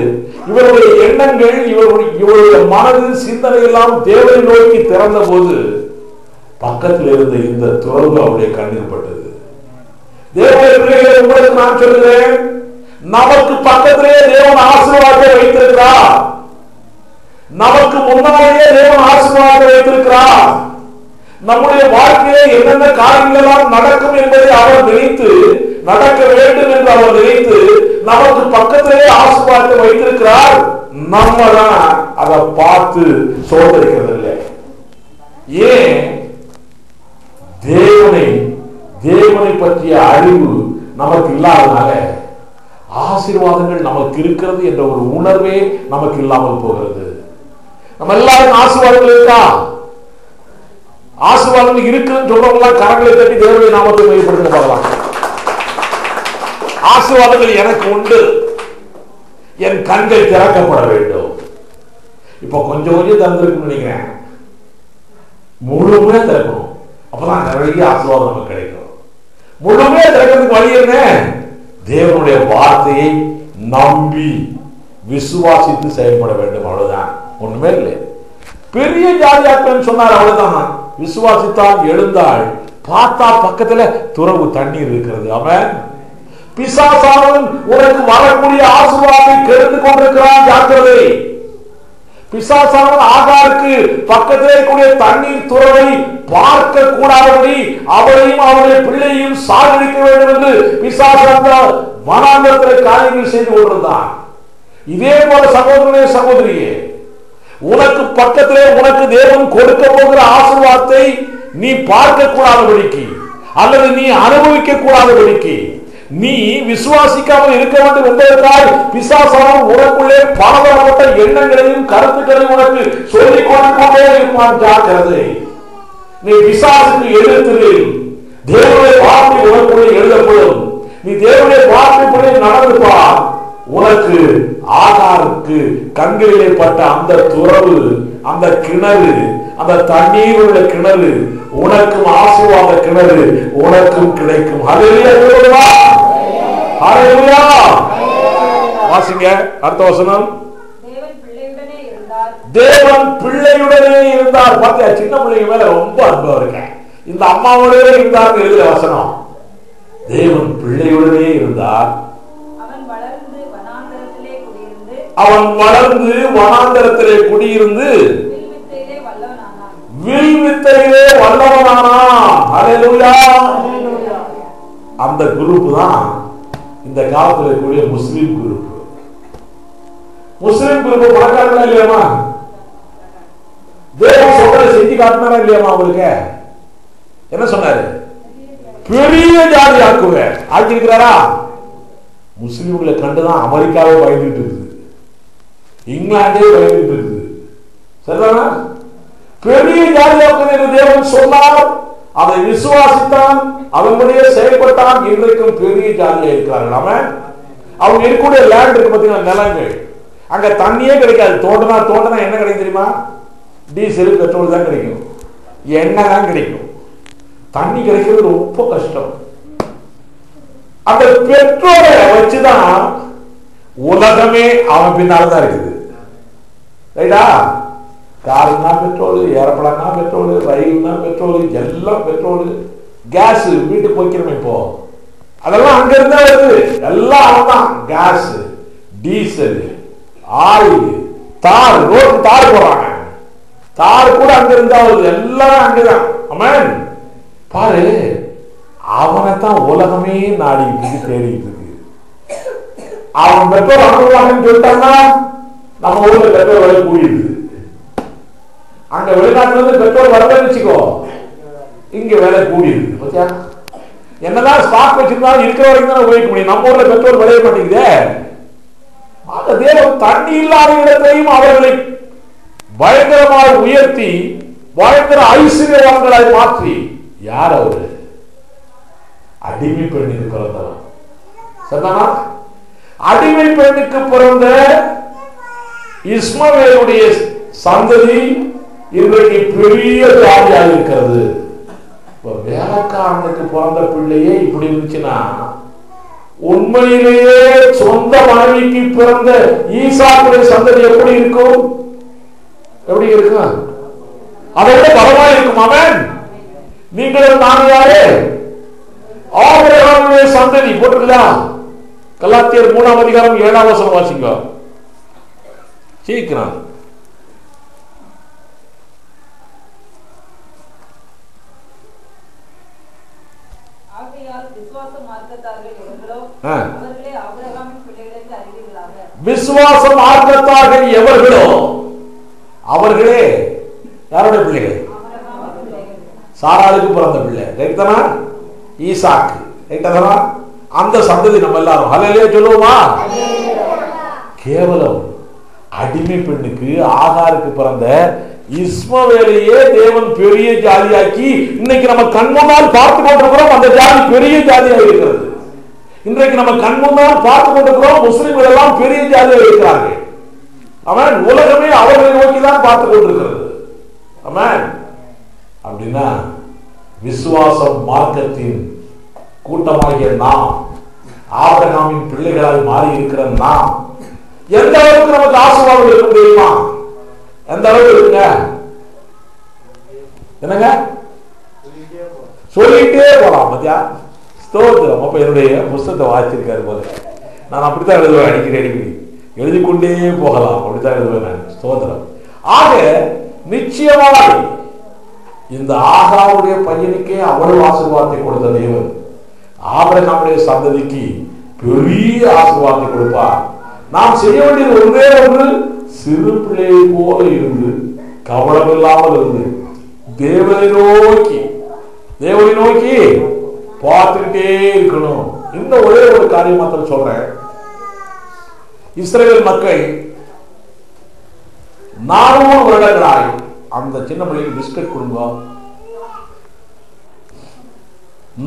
இவருடைய எண்ணங்கள் இவருடைய மனது சிந்தனை எல்லாம் தேவனை நோக்கி திறந்த போது பக்கத்தில் இருந்த இந்த துறவு அவருடைய கண்ணில் பட்டது. தேவனுடைய பிள்ளைகளை உங்களுக்கு நான் சொல்கிறேன், நமக்கு பக்கத்திலே தேவன் ஆசீர்வாதத்தை வைத்திருக்கிறார். நமக்கு முன்னாலேயே தேவன் ஆசீர்வாதத்தை வைத்திருக்கிறார். நம்முடைய வாழ்க்கையிலே என்னென்ன காரியங்கள் எல்லாம் நடக்கும் என்பதை அவர் நினைத்து, நடக்க வேண்டும் என்று அவர் நினைத்து நமக்கு பக்கத்திலே ஆசீர்வாதத்தை வைத்திருக்கிறார். நம்ம தான் அதை பார்த்து சோதரிக்கிறது இல்லை. ஏன்? தேவனை பற்றிய அறிவு நமக்கு இல்லாதனால ஆசீர்வாதங்கள் நமக்கு இருக்கிறது என்ற ஒரு உணர்வே நமக்கு இல்லாமல் போகிறது. நம்ம எல்லாரும் ஆசீர்வாதங்கள் இருக்கா? ஆசீர்வாதங்கள் இருக்குன்னு சொல்றவங்க கரங்களை தட்டி தேவனுடைய நாமத்தை மையப்படுத்த பார்க்கலாம். ஆசீர்வாதங்கள் எனக்கு உண்டு, என் கண்கள் திறக்கப்பட வேண்டும். இப்ப கொஞ்சம் கொஞ்சம் திறந்திருக்குன்னு நினைக்கிறேன், முழுமையா திறக்கணும். அப்பதான் நிறைய ஆசீர்வாதம் நமக்கு கிடைக்கும். முழுமையா திறக்கிறதுக்கு வழி என்ன? தேவனுடைய வார்த்தையை நம்பி விசுவாசித்து செயல்பட வேண்டும். அவ்வளவுதான், ஒண்ணுமே இல்லை. பெரிய ஜாதியாக்குன்னு சொன்னார், அவ்வளவுதான். விசுவாசித்தால் எழுந்தாள், பார்த்தா பக்கத்துல துறவு தண்ணீர் இருக்கிறது. அவன் பிசாசானவன் உனக்கு வரக்கூடிய ஆசீர்வாதத்தை கெடுத்து கொண்டிருக்கிறான், ஜாக்கிரதை. பிசாசானவன் ஆகாருக்கு பக்கத்திலே இருக்கக்கூடிய தண்ணீர் துறவை பார்க்க கூடாதபடி அவரையும் அவருடைய பிள்ளையும் சாகடிக்க வேண்டும் என்று பிசாசானவன் வனாந்தரத்தில் காரியங்கள் செய்து கொண்டிருந்தான். இதே போல சகோதரனே சகோதரியே, உனக்கு பக்கத்திலே உனக்கு தேவன் கொடுக்க போகிற ஆசீர்வாதத்தை நீ பார்க்க கூடாதபடிக்கு அல்லது நீ அனுபவிக்க கூடாதபடிக்கு நீ விசுவாசிக்காமல் இருக்க வேண்டும் என்பதற்காக பிசாசானவன் உனக்குள்ளே பலதரப்பட்ட எண்ணங்களையும் கருத்துக்களையும் உனக்கு சொல்லிக் கொண்டே இருப்பான். ஜாக்கிரதை. நீ பிசாசுக்கு எதிர்த்து தேவனுடைய வார்த்தை உனக்குள்ளே எழுதப்படும். நீ தேவனுடைய வார்த்தைப்படி நடந்துப்பா. உனக்கு ஆகாருக்கு கண்களிலே பட்ட அந்த துறவு, அந்த கிணறு, அந்த தண்ணீர் உள்ள கிணறு உனக்கும் ஆசீர்வாத கிணறு உனக்கும் கிடைக்கும். ஹல்லேலூயா, ஹல்லேலூயா. வாசிங்க அடுத்த வசனம். தேவன் பிள்ளையுடனே இருந்தார். பாத்தியா, சின்ன பிள்ளைங்க மேல ரொம்ப அன்பா இருக்கேன். இந்த அம்மாவோடே இருந்தார் எழுதுற வசனம். தேவன் பிள்ளையுடனே இருந்தார். அவன் வளர்ந்து வனாந்தரத்திலே குடியிருந்து வில் வித்தையிலே வல்லவனானான். ஹல்லேலூயா. அந்த குரூப் தான் இந்த காலத்தில் இருக்கக்கூடிய முஸ்லிம் குரூப். முஸ்லிம் குரூப் பணக்காரங்களா இல்லையாமா? தேவன் சொல்றதை செஞ்சு காட்டினாரா இல்லையாமா? அவங்களுக்கு என்ன சொன்னாரு? பெரிய ஜாதி ஆக்குவேன். ஆக்கியிருக்கிறாரா? முஸ்லிம்களை கண்டுதான் அமெரிக்காவே பயந்துட்டு இருக்குது, இங்கிலாந்தே பயந்துட்டு இருக்குது. சரிதானா? பெரிய ஜாதியாக்குவேன் என்று தேவன் சொன்னார். அதை விசுவாசித்தான், அதன்படியே செயல்பட்டான். இன்றைக்கும் பெரிய ஜாதியா இருக்கிறார்கள். அவன் அவங்க இருக்கக்கூடிய லேண்ட் இருக்கு பார்த்தீங்கன்னா, நிலங்கள், அங்க தண்ணியே கிடைக்காது. தோண்டனா என்ன கிடைக்கும் தெரியுமா? டீசல் பெட்ரோல் தான் கிடைக்கும், எண்ணெய் தான் கிடைக்கும். தண்ணி கிடைக்கிறது ரொம்ப கஷ்டம். அந்த பெட்ரோலை வச்சுதான் உலகமே அவன் பின்னால்தான் இருக்குது. ரைட்டா? காருனா பெட்ரோல், ஏரோப்ளேனா பெட்ரோல், ரயில்னா பெட்ரோல், எல்லாம் பெட்ரோல். கேஸ் வீட்டுக்கு வைக்கிறோம் இப்போ, அதெல்லாம் அங்க இருந்தா வருது. எல்லாம் அவன்தான். கேஸ், டீசல், ஆயில், தார், ரோடு தார் போறாங்க. தார் கூட அங்க இருந்தா வருது. எல்லாம் அங்கதான். ஆமென். பாரு, அவனைத்தான் உலகமே நாடிட்டு இருக்கு, தேடிட்டு இருக்கு. அவன் பெட்ரோல் அனுப்புவாங்கன்னு சொல்லிட்டான்னா நம்ம ஊர்ல பெட்ரோல் விலை கூடிடுது. அங்க வெளிநாட்டுல இருந்து பெட்ரோல் வரலன்னு வச்சுக்கோ, இங்க விலை கூடிடுது. பத்தியா, என்னதான் ஸ்டாக் வச்சிருந்தாலும் இருக்கிற வரைக்கும் தான் உபயோகிக்க முடியும். நம்ம ஊர்ல பெட்ரோல் விளைய மாட்டேங்குதே. அந்த தேவன் தண்ணி இல்லாத இடத்தையும் அவர்களை பயங்கரமாக உயர்த்தி பயங்கர ஐஸ்வர்யவான்களாய் மாற்றி, யார் அவரு? அடிமை பெண்ணுக்கு பிறந்தவன். சரிதானா? அடிமை பெண்ணுக்கு பிறந்த இஸ்மவேலுடைய சந்ததி இன்றைக்கு பெரிய ஜாதியாக இருக்கிறது. வேலைக்காரனுக்கு பிறந்த பிள்ளையே இப்படி இருந்துச்சுன்னா, உண்மையிலேயே சொந்த மனைவிக்கு பிறந்த ஈசாக்குடைய சந்ததி எப்படி இருக்கும்? எப்படி இருக்கும்? அதை விட பலமா இருக்கும். அவன் நீங்களும் நான் யாரு? ஆபிரகாமுடைய சந்ததி. போட்டுக்கலாம். கலாத்தியர் 3ஆம் அதிகாரம் 7ஆம் வசனம் வாசிங்க சீக்கிரம். விசுவாச மார்க்கத்தார்கள் எவர்களோ அவர்களே யாருடைய பிள்ளைகள்? சாராளுக்கு பிறந்த பிள்ளை. ரைட்தானா? ஈசாக்கு. ரைட்டாதானா? அந்த சந்ததி நம்ம எல்லாரும் ஹல்லேலூயா சொல்லுவோமா? கேவலம் அடிமை பெண்ணுக்கு ஆகாருக்கு பிறந்த இஸ்மவேலையே தேவன் பெரிய ஜாதியாக்கி இன்னைக்கு நம்ம கண்முன்னால் பார்த்து கொண்டிருக்கிறோம். அந்த ஜாதி பெரிய ஜாதியாக இருக்கிறது. இன்றைக்கு நம்ம கண்முன்னால் பார்த்து கொண்டிருக்கிறோம். முஸ்லிம்கள் எல்லாம் பெரிய ஜாதியாக இருக்கிறார்கள். அவன் உலகமே அவர்களை நோக்கிதான் பார்த்து கொண்டிருக்கிறது. அவன் அப்படின்னா விசுவாசம் மார்க்கத்தின் கூட்டமாகிய நாம், ஆபிரகாமின் பிள்ளைகளால் மாறி இருக்கிற நாம் எந்த அளவுக்கு நமக்கு ஆசீர்வாதம் இருக்க முடியுமா? எந்த அளவுக்கு இருக்குங்க? என்னங்க சொல்லிட்டே போலாம். மத்தியா ஸ்தோத்திரம். அப்ப என்னுடைய புஸ்தகத்தை வாசிச்சிருக்காரு போல. நான் அப்படித்தான் எழுதுவேன். அடிக்கடி எழுதி கொண்டே போகலாம். அப்படித்தான் எழுதுவேன் நான். ஸ்தோத்திரம். ஆக நிச்சயமாக இந்த ஆகாருடைய பையனுக்கே அவ்வளவு ஆசீர்வாதத்தை கொடுத்த தேவன் ஆபிரகாமுடைய சந்ததிக்கு பெரிய ஆசீர்வாதத்தை கொடுப்பார். நாம் செய்ய வேண்டியது ஒன்றே ஒன்று, சிறு பிள்ளையை போல இருந்து கவனம் இல்லாமல் இருந்து தேவனை நோக்கி பார்த்துக்கிட்டே இருக்கணும். இந்த ஒரே ஒரு காரியம் மாத்திரம் சொல்றேன். இஸ்ரவேல் மக்கள் 400 வருடங்களாய் அந்த சின்ன பிள்ளைக்கு பிஸ்கட் கொடுங்க.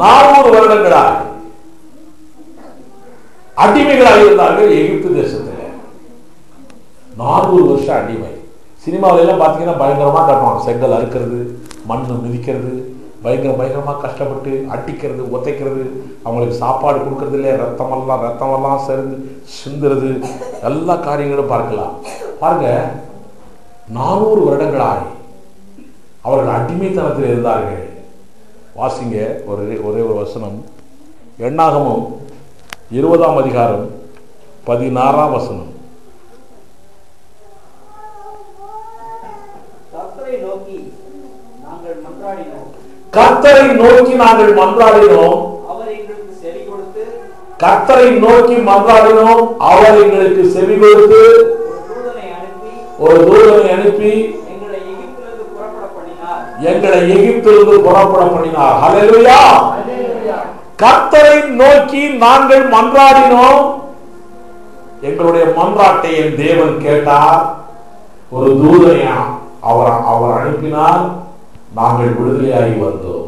400 வருடங்களாய் அடிமைகளாக இருந்தார்கள் எகிப்து தேசத்தில். 400 வருஷம் அடிமை. சினிமாவில எல்லாம் பார்த்தீங்கன்னா பயங்கரமா காட்டுவாங்க. செங்கல் அறுக்கிறது, மண்ணு மிதிக்கிறது, பயங்கரமா கஷ்டப்பட்டு அடிக்கிறது, உதைக்கிறது, அவங்களுக்கு சாப்பாடு கொடுக்கறது இல்லை, ரத்தமெல்லாம் சேர்ந்து சிந்துறது, எல்லா காரியங்களும் பார்க்கலாம். பாருங்க, 400 வருடங்களாய் அவர்கள் அடிமைத்தனத்தில் இருந்தார்கள். வாசிங்க ஒரே ஒரு வசனம், எண்ணாகமம் 20ஆம் அதிகாரம் 16ஆம் வசனம். கர்த்தரை நோக்கி நாங்கள் மன்றாடினோம், அவர் எங்களுக்கு செவி கொடுத்து, கர்த்தரை நோக்கி மன்றாடினோம், அவர் எங்களுக்கு செவி கொடுத்து ஒரு தூதனை அனுப்பி எங்களை எகிப்திலிருந்து புறப்பட பண்ணினார். ஹல்லேலூயா. கர்த்தரை நோக்கி நாங்கள் மன்றாடினோம், எங்களுடைய மன்றாட்டை என் தேவன் கேட்டார், ஒரு தூதனை அவர் அனுப்பினார், நாங்கள் விடுதலையாகி வந்தோம்.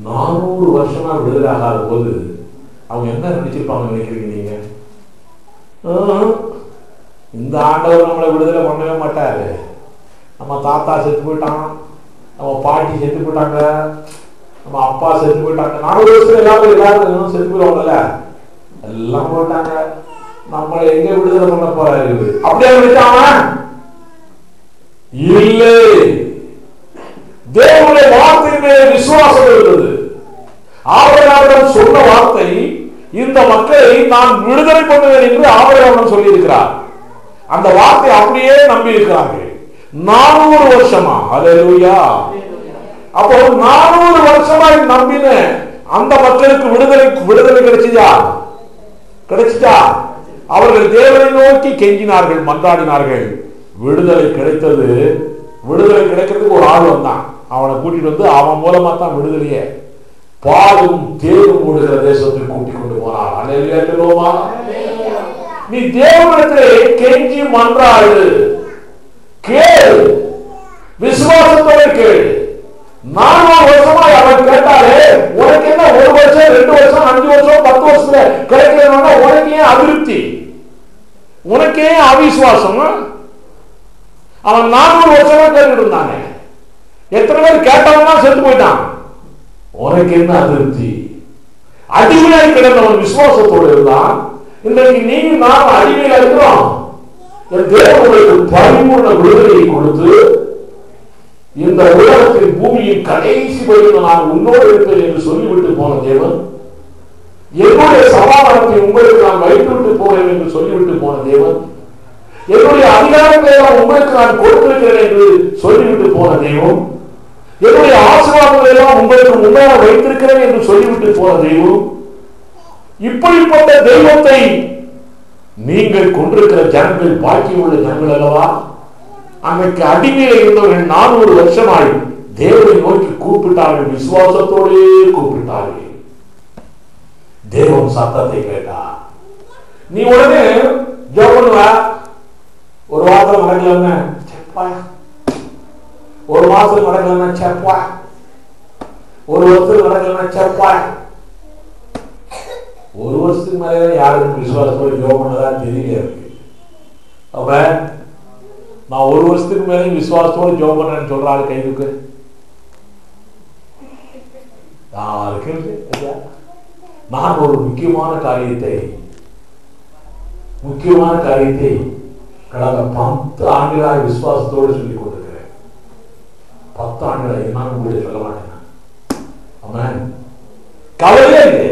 400 வருஷமா விடுதலை ஆகாத போது அவங்க என்ன நினைச்சிருப்பாங்க நினைக்கிறீங்க நீங்க? இந்த ஆண்டவர் நம்மளை விடுதலை பண்ணவே மாட்டாரு, நம்ம தாத்தா செத்து போயிட்டான், நம்ம பாட்டி செத்து போயிட்டாங்க, நம்ம அப்பா செத்து போயிட்டாங்க, 400 வருஷத்துல எல்லாரும் செத்து போயிடுவாங்கல்ல, எல்லாம் போயிட்டாங்க, நம்மளை எங்க விடுதலை பண்ண போறாரு அப்படியே நினைச்சாங்க. இல்லை, தேவனுடைய வார்த்தையின் மேலே விசுவாசம் இருந்தது. ஆபிரகாமிடம் சொன்ன வார்த்தை, இந்த மக்களை நான் விடுதலை பண்ணுவேன் என்று ஆபிரகாமிடம் சொல்லி இருக்கிறார். அந்த வார்த்தை அப்படியே நம்பி இருக்கிறார்கள் 400 வருஷமா. ஹல்லேலூயா. அப்போ 400 வருஷமா நம்பின அந்த மக்களுக்கு விடுதலை கிடைச்சிட்டா? அவர்கள் தேவனை நோக்கி கெஞ்சினார்கள், மன்றாடினார்கள், விடுதலை கிடைத்தது. விடுதலை கிடைக்கிறதுக்கு ஒரு ஆள் வந்தான், அவனை கூட்டிட்டு வந்து அவன் மூலமா தான் விடுதலையே பாலும் தேடும் ஓடுகிற தேசத்தில் கூட்டிக் கொண்டு போனான். அல்லேலூயா. நீ தேவனிடத்திலே கெஞ்சி மன்றாடு, கேள், விசுவாசத்தோட கேள். 400 வருஷமா அவன் கேட்டாலே உனக்கு என்ன 1 வருஷம் 2 வருஷம் 5 வருஷம் 10 வருஷத்துல கிடைக்கலன்னா உனக்கு ஏன் அதிருப்தி, உனக்கு ஏன் அவிசுவாசம்? அவன் 400 வருஷமா கேட்டுட்டு இருந்தாங்க. எத்தனை பேர் கேட்டவன் செத்து போயிட்டான், உனக்கு என்ன அதிருப்தி? அடிமையாய் கிடந்தவன் விசுவாசத்தோடு இருந்தான். இன்றைக்கு நீங்க நாம் அடிமையா இருக்கிறோம். என் தேவனுடைய பரிபூர்ண விடுதலையை கொடுத்து இந்த உலகத்தின் பூமியின் கடைசி வரைக்கும் நான் உன்னோடு இருப்பேன் என்று சொல்லிவிட்டு போன தேவன், என்னுடைய சமாதானத்தை உங்களுக்கு நான் வைத்துவிட்டு போகிறேன் என்று சொல்லிவிட்டு போன தேவன், என்னுடைய அதிகாரத்தை உங்களுக்கு நான் கொடுத்திருக்கிறேன் என்று சொல்லிவிட்டு போன தெய்வம், என்னுடைய ஆசீர்வாதங்களை எல்லாம் உங்களுக்கு முன்னாக வைத்திருக்கிறேன் என்று சொல்லிவிட்டு போன தெய்வம், இப்படிப்பட்ட தெய்வத்தை நீங்கள் கொண்டிருக்கிற ஜனங்கள் பாக்கியம் உள்ள ஜனங்கள் அல்லவா? அன்றைக்கு அடிமையில இருந்தவர்கள் 400 வருஷமாய் தேவனை நோக்கி கூப்பிட்டார்கள், விசுவாசத்தோடே கூப்பிட்டார்கள். தேவன் சத்தத்தை கேட்டார். நீ உடனே ஜெபம் ஒரு வாரம் நடக்கலன்னா செப்பா, ஒரு மாசம் நடக்கலன்னா செப்பா, ஒரு வருஷம் நடக்கலன்னா செப்பா. 1 வருஷத்துக்கு மேலே யாருக்கும் விசுவாசத்தோடு ஜெபம் பண்ணதான் தெரியல இருக்கு. அப்ப நான் 1 வருஷத்துக்கு மேலே விசுவாசத்தோடு ஜெபம் பண்ணேன்னு சொல்றாரு கைதுக்கு நான் ஒரு முக்கியமான காரியத்தை கடந்த 10 ஆண்டுகளாக விசுவாசத்தோடு சொல்லிக் கொண்டிருக்கிறேன். 10 ஆண்டுகளாக நான் உங்களுக்கு சொல்ல மாட்டேன். கவலையே இல்லை.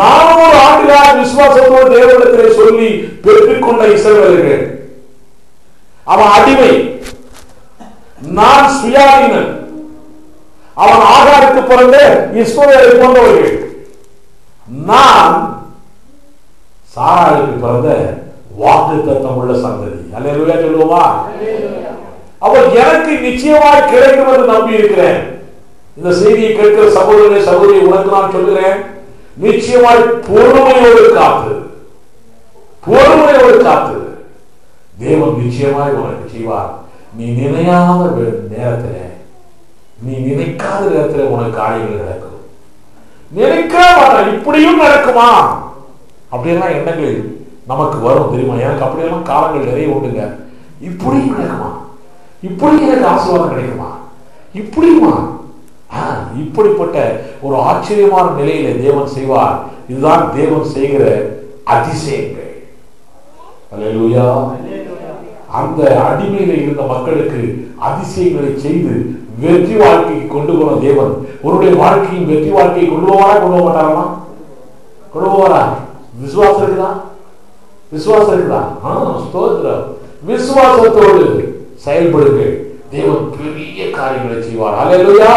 400 ஆண்டுகளாக விசுவாசத்தோடு தேவனிடத்திலே சொல்லி பெற்றுக்கொண்ட இஸ்ரவேலர்கள், அவன் அடிமை, நான் சுயாதீனன், அவன் ஆகாருக்கு பிறந்த இஸ்மவேலை போன்றவர்கள், நான் சாராளுக்கு பிறந்த வாக்குத்தத்தம் உள்ள சந்ததி. அல்லேலூயா சொல்லுவோமா? அவர் எனக்கு நிச்சயமாய் கிடைக்கும் என்று நம்பி இருக்கிறேன். இந்த செய்தியை கேட்கிற சகோதரனை சகோதரி உனக்கு நான் சொல்கிறேன், நிச்சயமாய் பொறுமையோடு காத்து தேவன் நிச்சயமாய் உனக்கு செய்வார். நீ நினையாத நேரத்தில், நீ நினைக்காத நேரத்தில் உனக்கு காரியங்கள் நடக்கும். நினைக்க மாட்டான், இப்படியும் நடக்குமா அப்படியெல்லாம் எண்ணங்கள் நமக்கு வரும் தெரியுமா? எனக்கு அப்படியெல்லாம் காலங்கள் நிறைய உண்டுங்க. இப்படியும் நடக்குமா, இப்படி எனக்கு ஆசீர்வாதம் கிடைக்குமா, இப்படியுமா? இப்படிப்பட்ட ஒரு ஆச்சரியமான நிலையில தேவன் செய்வார். இதுதான் தேவன் செய்கிற அதிசயங்கள். அல்லேலூயா. அந்த அடிமையில இருந்த மக்களுக்கு அதிசயங்களை செய்து வெற்றி வாழ்க்கைக்கு கொண்டு போன தேவன் உன்னுடைய வாழ்க்கையின் வெற்றி வாழ்க்கையை கொண்டு போவாரா, கொண்டு போக மாட்டாரா? கொண்டு போவாரா? விசுவாசம் இருக்குதா? விசுவாசம் இருக்குதா? ஸ்தோத்திரம். விசுவாசத்தோடு செயல்படுங்கள், தேவன் பெரிய காரியங்களை செய்வார். அல்லேலூயா.